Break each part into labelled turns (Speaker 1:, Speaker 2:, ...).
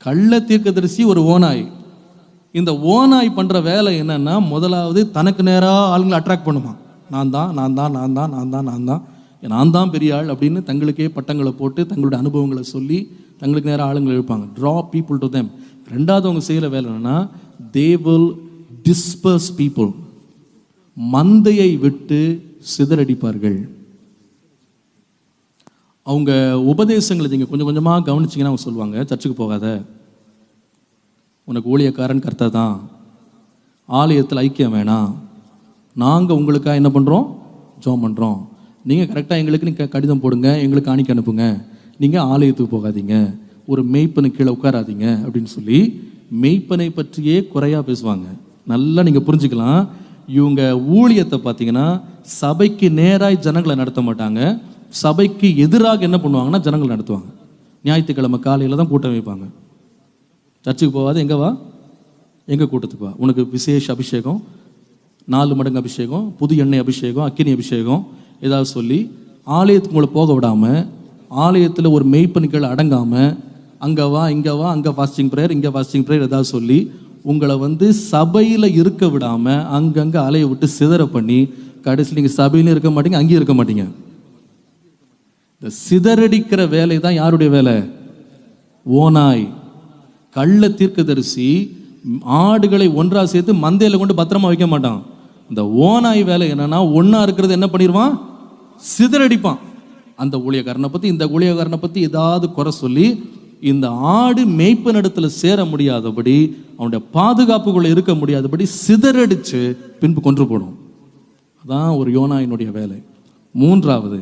Speaker 1: கள்ள தீர்க்கதரிசி ஒரு ஓநாய். இந்த ஓநாய் பண்ணுற வேலை என்னன்னா, முதலாவது தனக்கு நேராக ஆளுங்களை அட்ராக்ட் பண்ணுமா. நான் தான் பெரிய ஆள் அப்படின்னு தங்களுக்கே பட்டங்களை போட்டு தங்களுடைய அனுபவங்களை சொல்லி தங்களுக்கு நேராக ஆளுங்களை எழுப்பாங்க. Draw people to them. ரெண்டாவது அவங்க செய்கிற வேலை என்னன்னா, தே வில் டிஸ்பர்ஸ் பீப்புள். மந்தையை விட்டு சிதறடிப்பார்கள். அவங்க உபதேசங்களை நீங்கள் கொஞ்சம் கொஞ்சமாக கவனிச்சிங்கன்னா அவங்க சொல்லுவாங்க, சர்ச்சுக்கு போகாத, உனக்கு ஊழியக்காரன் கர்த்தர் தான், ஆலயத்தில் ஐக்கியம் வேணாம், நாங்கள் உங்களுக்காக என்ன பண்ணுறோம், ஜெபம் பண்ணுறோம், நீங்கள் கரெக்டாக எங்களுக்கு நீங்கள் கடிதம் போடுங்க, எங்களுக்கு காணிக்க அனுப்புங்க, நீங்கள் ஆலயத்துக்கு போகாதீங்க, ஒரு மெய்ப்பனு கீழே உட்காராதீங்க அப்படின்னு சொல்லி மெய்ப்பனை பற்றியே குறையாக பேசுவாங்க. நல்லா நீங்கள் புரிஞ்சுக்கலாம். இவங்க ஊழியத்தை பார்த்தீங்கன்னா சபைக்கு நேராக ஜனங்களை நடத்த மாட்டாங்க, சபைக்கு எதிராக என்ன பண்ணுவாங்கன்னா ஜனங்கள் நடத்துவாங்க. ஞாயிற்றுக்கிழமை காலையில் தான் கூட்டம் வைப்பாங்க. சர்ச்சுக்கு போகாது, எங்கே வா, எங்கள் கூட்டத்துக்கு வா, உனக்கு விசேஷ அபிஷேகம், 4 மடங்கு அபிஷேகம், புது எண்ணெய் அபிஷேகம், அக்கினி அபிஷேகம் ஏதாவது சொல்லி ஆலயத்துக்கு உங்களை போக விடாமல், ஆலயத்தில் ஒரு மெய்ப்பனுக்கள் அடங்காமல் அங்கே வா இங்கே வா, அங்கே ஃபாஸ்டிங் ப்ரேயர் இங்கே ஃபாஸ்டிங் ப்ரேயர் ஏதாவது சொல்லி உங்களை சபையில் இருக்க விடாமல் அங்கங்கே அலையை விட்டு சிதற பண்ணி கடைசியில் நீங்கள் சபையிலும் இருக்க மாட்டீங்க, அங்கேயும் இருக்க மாட்டீங்க. இந்த சிதறடிக்கிற வேலை தான் யாருடைய வேலை? ஓநாய். கள்ள தீர்க்கதரிசி ஆடுகளை ஒன்றா சேர்த்து மந்தையில் கொண்டு பத்திரமா வைக்க மாட்டான். இந்த ஓநாய் வேலை என்னன்னா, ஒன்றா இருக்கிறது என்ன பண்ணிடுவான், சிதறடிப்பான். அந்த ஊழியக்காரனை பற்றி இந்த ஊழியக்காரனை பற்றி ஏதாவது குறை சொல்லி இந்த ஆடு மேய்ப்பனிடத்துல சேர முடியாதபடி, அவனுடைய பாதுகாப்புக்குள்ள இருக்க முடியாதபடி சிதறடிச்சு பின்பு கொன்று போடும். அதான் ஒரு யோனாயினுடைய வேலை. மூன்றாவது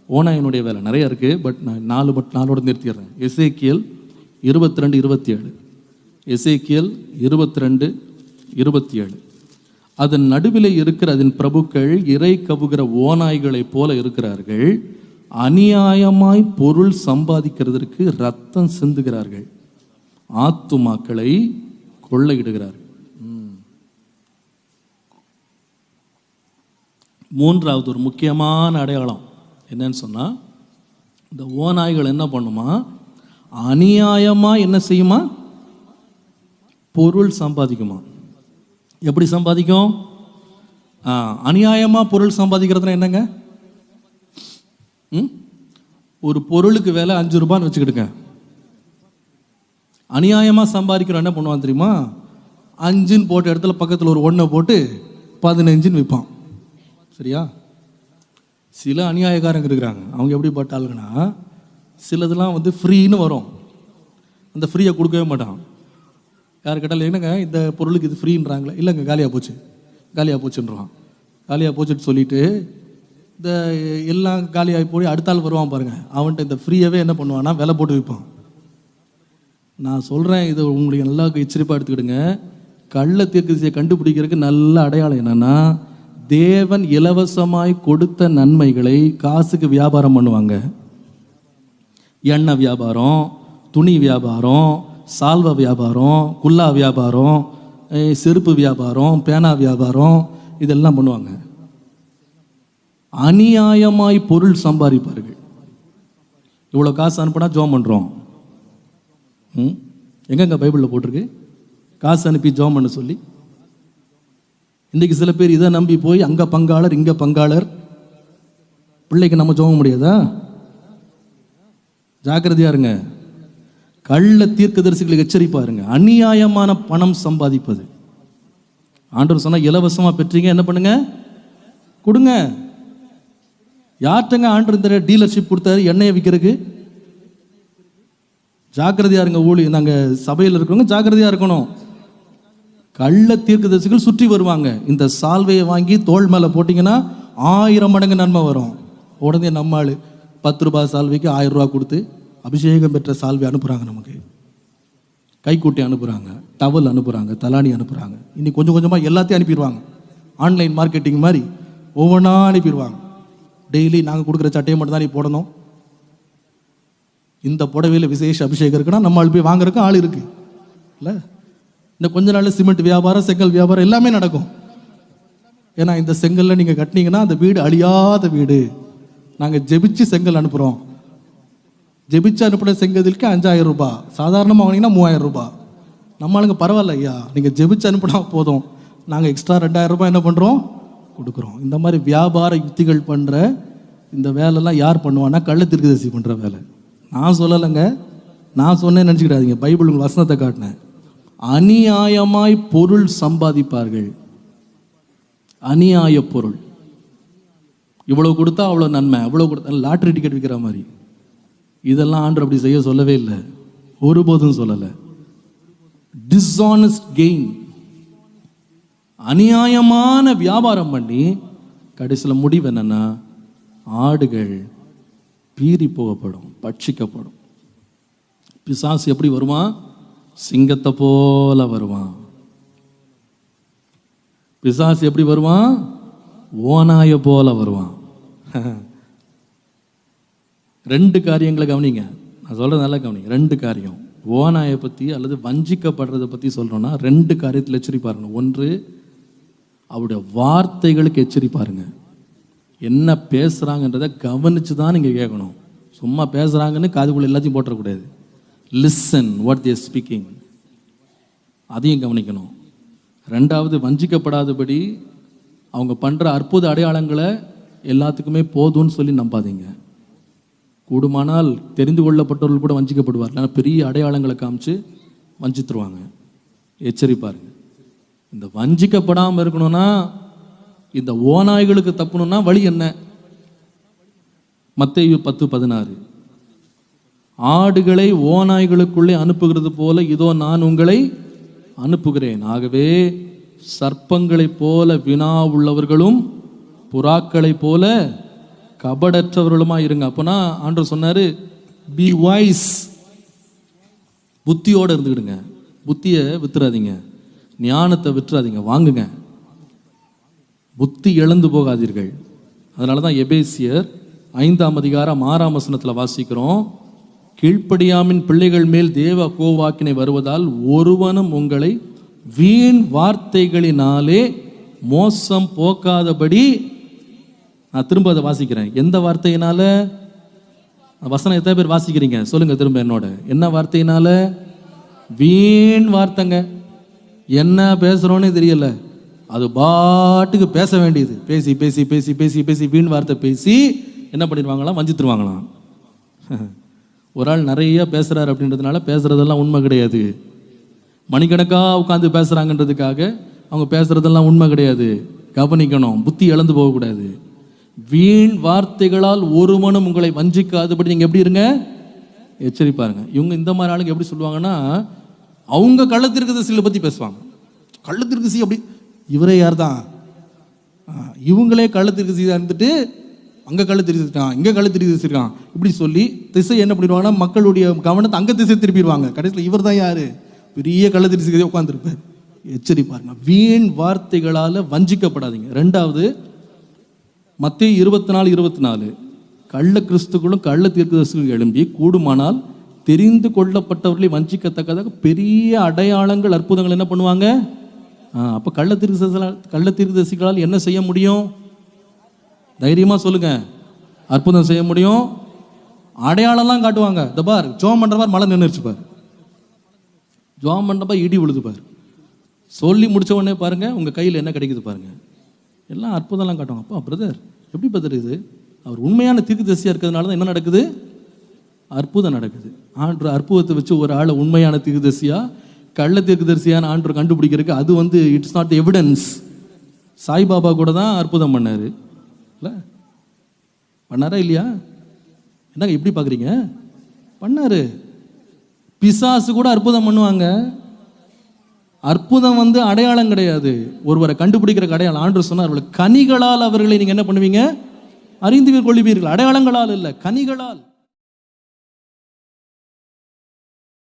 Speaker 1: ஓநாயினுடைய வேலை நிறைய இருக்கு, பட் நான் 4 நிறுத்திடுறேன். எசேக்கியல் 22:27. எசேக்கியல் 22:27. அதன் நடுவில் இருக்கிற அதன் பிரபுக்கள் இறை கவுகிற ஓநாய்களை போல இருக்கிறார்கள், அநியாயமாய் பொருள் சம்பாதிக்கிறதற்கு ரத்தம் சிந்துகிறார்கள், ஆத்துமாக்களை கொள்ளையிடுகிறார்கள். மூன்றாவது ஒரு முக்கியமான அடையாளம் என்னன்னு சொன்னா, இந்த ஓநாய்கள் என்ன பண்ணுமா, அநியாயமா என்ன செய்யுமா, பொருள் சம்பாதிக்குமா. எப்படி சம்பாதிக்கும்? அநியாயமா பொருள் சம்பாதிக்கிறதுனா என்னங்க? ஒரு பொருளுக்கு வேலை 5 ரூபான்னு வச்சுக்கிடுங்க. அநியாயமா சம்பாதிக்கிறோம் என்ன பண்ணுவான் தெரியுமா, 5ன்னு போட்ட இடத்துல பக்கத்தில் ஒரு 1 போட்டு 15ன்னு விற்பான். சரியா? சில அநியாயக்காரங்க இருக்கிறாங்க, அவங்க எப்படி பட்டாளுங்கன்னா, சிலதெல்லாம் ஃப்ரீன்னு வரும், அந்த ஃப்ரீயை கொடுக்கவே மாட்டான். யார் கேட்டாலும் என்னங்க இந்த பொருளுக்கு இது ஃப்ரீன்றாங்களே, இல்லைங்க காலியாக போச்சுன்றான். காலியாக போச்சுன்னு சொல்லிட்டு இந்த எல்லாம் காலியாகி போய் அடுத்த ஆள் வருவான் பாருங்க, அவன்கிட்ட இந்த ஃப்ரீயாகவே என்ன பண்ணுவான்னா விலை போட்டு விற்பான். நான் சொல்கிறேன், இது உங்களுக்கு நல்லா எச்சரிப்பாக எடுத்துக்கிடுங்க. கள்ள தீர்க்கதரிசியை கண்டுபிடிக்கிறதுக்கு நல்ல அடையாளம் என்னன்னா, தேவன் இலவசமாய் கொடுத்த நன்மைகளை காசுக்கு வியாபாரம் பண்ணுவாங்க. எண்ணெய் வியாபாரம், துணி வியாபாரம், சால்வா வியாபாரம், குல்லா வியாபாரம், செருப்பு வியாபாரம், பேனா வியாபாரம், இதெல்லாம் பண்ணுவாங்க. அநியாயமாய் பொருள் சம்பாதிப்பார்கள். இவ்வளோ காசு அனுப்பினா ஜெபம் பண்ணுறோம். எங்கெங்க பைபிளில் போட்டிருக்கு காசு அனுப்பி ஜெபம் பண்ண சொல்லி? இன்றைக்கி சில பேர் இதை நம்பி போய் அங்கே பங்காளர் இங்கே பங்காளர். பிள்ளைக்கு நம்ம ஜெபம் முடியாதா? ஜாக்கிரதையா இருங்க. கள்ள தீர்க்கதரிசிகளுக்கு எச்சரிப்பா இருங்க. அநியாயமான பணம் சம்பாதிப்பது. ஆண்டவர் சொன்னா இலவசமா பெற்றீங்க, என்ன பண்ணுங்க, கொடுங்க. யார்ட்டங்க ஆண்டவர் இந்த டீலர்ஷிப் கொடுத்தாரு எண்ணெயை விற்கிறதுக்கு? ஜாக்கிரதையா இருங்க. நாங்கள் சபையில் இருக்கிறவங்க ஜாக்கிரதையா இருக்கணும். கள்ள தீர்க்கதரிசிகள் சுற்றி வருவாங்க. இந்த சால்வையை வாங்கி தோள் மேலே போட்டிங்கன்னா 1000 மடங்கு நன்மை வரும். உடனே நம்மாள் 10 ரூபாய் சால்வைக்கு 1000 ரூபா கொடுத்து அபிஷேகம் பெற்ற சால்வை அனுப்புகிறாங்க, நமக்கு கைக்கூட்டி அனுப்புகிறாங்க, டவல் அனுப்புகிறாங்க, தலானி அனுப்புகிறாங்க. இன்னைக்கு கொஞ்சம் கொஞ்சமாக எல்லாத்தையும் அனுப்பிடுவாங்க. ஆன்லைன் மார்க்கெட்டிங் மாதிரி ஒவ்வொன்றா அனுப்பிடுவாங்க. டெய்லி நாங்கள் கொடுக்குற சட்டையை மட்டும் தான் நீ போடணும், இந்த புடவையில் விசேஷ அபிஷேகம் இருக்குன்னா நம்ம ஆள் போய் வாங்குறதுக்கு ஆள் இருக்கு இல்லை? இந்த கொஞ்ச நாள் சிமெண்ட் வியாபாரம், செங்கல் வியாபாரம் எல்லாமே நடக்கும். ஏன்னா இந்த செங்கல்ல நீங்கள் கட்டினீங்கன்னா அந்த வீடு அழியாத வீடு. நாங்கள் ஜெபிச்சு செங்கல் அனுப்புகிறோம். ஜெபிச்சு அனுப்பின செங்கதிலுக்கு 5000 ரூபாய், சாதாரணமாக வாங்கினீங்கன்னா 3000 ரூபாய். நம்மளுங்க பரவாயில்ல ஐயா, நீங்கள் ஜெபிச்சு அனுப்பினா போதும், நாங்கள் எக்ஸ்ட்ரா 2000 ரூபாய் என்ன பண்ணுறோம், கொடுக்குறோம். இந்த மாதிரி வியாபார யுக்திகள் பண்ணுற இந்த வேலைலாம் யார் பண்ணுவான்னா கள்ள தீர்க்கதரிசி பண்ணுற வேலை. நான் சொல்லலைங்க, நான் சொன்னேன்னு நினச்சிக்கிடாதீங்க, பைபிள் உங்கள் வசனத்தை காட்டினேன். அநியாயமாய் பொருள் சம்பாதிப்பார்கள். அநியாய பொருள், இவ்வளோ கொடுத்தா அவ்வளோ நன்மை, அவ்வளோ கொடுத்தா லாட்ரி டிக்கெட் விற்கிற மாதிரி. இதெல்லாம் ஆண்டவர் அப்படி செய்ய சொல்லவே இல்லை, ஒருபோதும் சொல்லலை. டிஸ்ஆனஸ்ட் கெயின், அநியாயமான வியாபாரம் பண்ணி கடைசியில் முடிவு என்னன்னா ஆடுகள் பீறி போகப்படும், பட்சிக்கப்படும். பிசாசு எப்படி வருவான்? சிங்கத்தை போல வருவான். பிசாசு எப்படி வருவான்? ஓநாய போல வருவான். 2 காரியங்களை கவனிங்க, நான் சொல்றது நல்லா கவனிங்க. 2 காரியம், ஓநாயை பற்றி அல்லது வஞ்சிக்கப்படுறதை பற்றி சொல்கிறோன்னா 2 காரியத்தில் எச்சரிப்பாருங்க. ஒன்று, அவருடைய வார்த்தைகளுக்கு எச்சரிப்பாருங்க. என்ன பேசுகிறாங்கன்றதை கவனித்து தான் நீங்கள் கேட்கணும். சும்மா பேசுகிறாங்கன்னு காதுக்குள்ள எல்லாத்தையும் போட்டுறக்கூடாது. லிசன் வாட் தே ஸ்பீக்கிங், அதையும் கவனிக்கணும். 2வது, வஞ்சிக்கப்படாதபடி அவங்க பண்ணுற அற்புத அடையாளங்களை எல்லாத்துக்குமே போதும்னு சொல்லி நம்பாதீங்க. கூடுமானால் தெரிந்து கொள்ளப்பட்டவர்கள் கூட வஞ்சிக்கப்படுவார். இல்லைன்னா பெரிய அடையாளங்களை காமிச்சு வஞ்சித்துருவாங்க. எச்சரிப்பாருங்க. இந்த வஞ்சிக்கப்படாமல் இருக்கணும்னா, இந்த ஓநாய்களுக்கு தப்பணும்னா வழி என்ன? மத்தேயு 10:16, ஆடுகளை ஓநாய்களுக்குள்ளே அனுப்புகிறது போல இதோ நான் உங்களை அனுப்புகிறேன். ஆகவே சர்ப்பங்களைப் போல வினா உள்ளவர்களும் புறாக்களைப் போல கபடற்றவர்களுமா இருங்க. அப்போனா ஆண்டவர் சொன்னாரு, பி வைஸ், புத்தியோடு இருந்துக்கிடுங்க. புத்தியை வித்துறாதீங்க, ஞானத்தை விட்டுறாதீங்க, வாங்குங்க. புத்தி இழந்து போகாதீர்கள். அதனால தான் எபேசியர் 5ஆம் அதிகாரம் 6ஆம் வசனத்தில் வாசிக்கிறோம், கீழ்ப்படியாமின் பிள்ளைகள் மேல் தேவ கோவாக்கினை வருவதால் ஒருவனும் உங்களை வீண் வார்த்தைகளினாலே மோசம் போக்காதபடி. நான் திரும்ப அதை வாசிக்கிறேன். எந்த வார்த்தையினால? வசனம் எத்தனை பேர் வாசிக்கிறீங்க சொல்லுங்க திரும்ப என்னோட. என்ன வார்த்தையினால? வீண் வார்த்தைங்க. என்ன பேசுறோன்னே தெரியல, அது பாட்டுக்கு பேச வேண்டியது. பேசி பேசி பேசி பேசி பேசி வீண் வார்த்தை பேசி என்ன பண்ணிடுவாங்களாம்? வஞ்சித்துருவாங்களாம். ஒரு ஆள் நிறைய பேசுறாரு அப்படின்றதுனால பேசுறதெல்லாம் உண்மை கிடையாது. மணிக்கணக்காக உட்காந்து பேசுறாங்கன்றதுக்காக அவங்க பேசுறதெல்லாம் உண்மை கிடையாது. கவனிக்கணும், புத்தி இழந்து போகக்கூடாது. வீண் வார்த்தைகளால் ஒருவனும் உங்களை வஞ்சிக்காதபடி நீங்க எப்படி இருங்க? எச்சரிப்பாருங்க. இவங்க இந்த மாதிரி ஆளுங்க எப்படி சொல்லுவாங்கன்னா, அவங்க கள்ளத்தீர்க்கதரிசிகளை பத்தி பேசுவாங்க. கள்ளத்தீர்க்கதரிசி அப்படி, இவரே யார் தான், இவங்களே கள்ளத்தீர்க்கதரிசி இருந்துட்டு அங்கே கள்ளத்தீர்க்கதரிசிருக்கான், இங்கே கள்ளத்தீர்க்கதரிசிருக்கான் இப்படி சொல்லி திசை என்ன பண்ணிடுவாங்கன்னா மக்களுடைய கவனத்தை அங்கே திசை திருப்பிடுவாங்க. கடைசியில் இவர் தான் யாரு? பெரிய கள்ளத்தீர்க்கதரிசி உட்காந்துருப்பார். எச்சரிப்பாருங்க, வீண் வார்த்தைகளால் வஞ்சிக்கப்படாதீங்க. 2வது, மத்தேயு 24:24, கள்ள கிறிஸ்துக்களும் கள்ள தீர்க்கதரிசிகளும் எழும்பி கூடுமானால் தெரிந்து கொள்ளப்பட்டவர்களை வஞ்சிக்கத்தக்கதாக பெரிய அடையாளங்கள் அற்புதங்கள் என்ன பண்ணுவாங்க? அப்போ கள்ள தீர்க்கதரிசிகளால் என்ன செய்ய முடியும்? தைரியமாக சொல்லுங்க. அற்புதம் செய்ய முடியும். அடையாளம்லாம் காட்டுவாங்க. இந்த பார், ஜோம் பண்ற பார், மழை நின்றுச்சு பார், ஜோம் பண்ற பார், இடி விழுது பார், சொல்லி முடிச்ச உடனே பாருங்க உங்க கையில் என்ன கிடைக்குது பாருங்க. எல்லாம் அற்புதம்லாம் காட்டுவாங்க. அப்பா பிரதர் எப்படி பிரதர் இது? அவர் உண்மையான தீர்க்கதரிசியா இருக்கிறதுனால தான் என்ன நடக்குது? அற்புதம் நடக்குது. ஆண்டவர் அற்புதத்தை வச்சு ஒரு ஆளை உண்மையான தீர்க்கதரிசியா கள்ள தீர்க்கதரிசியான ஆண்டவர் கண்டுபிடிக்கிறதுக்கு அது இட்ஸ் நாட் எவிடன்ஸ். சாய்பாபா கூட தான் அற்புதம் பண்ணாரு, இல்லை பண்ணாரா இல்லையா? என்னங்க இப்படி பார்க்குறீங்க? பண்ணாரு. பிசாசு கூட அற்புதம் பண்ணுவாங்க. அற்புதம் அடையாளம் கிடையாது, ஒருவரை கண்டுபிடிக்கிற அடையாளம். ஆண்டவர் சொன்னார், கனிகளால் அவர்களை நீங்க என்ன பண்ணுவீங்க? அறிந்து கொள்வீர்கள். அடையாளங்களால் இல்லை, கனிகளால்.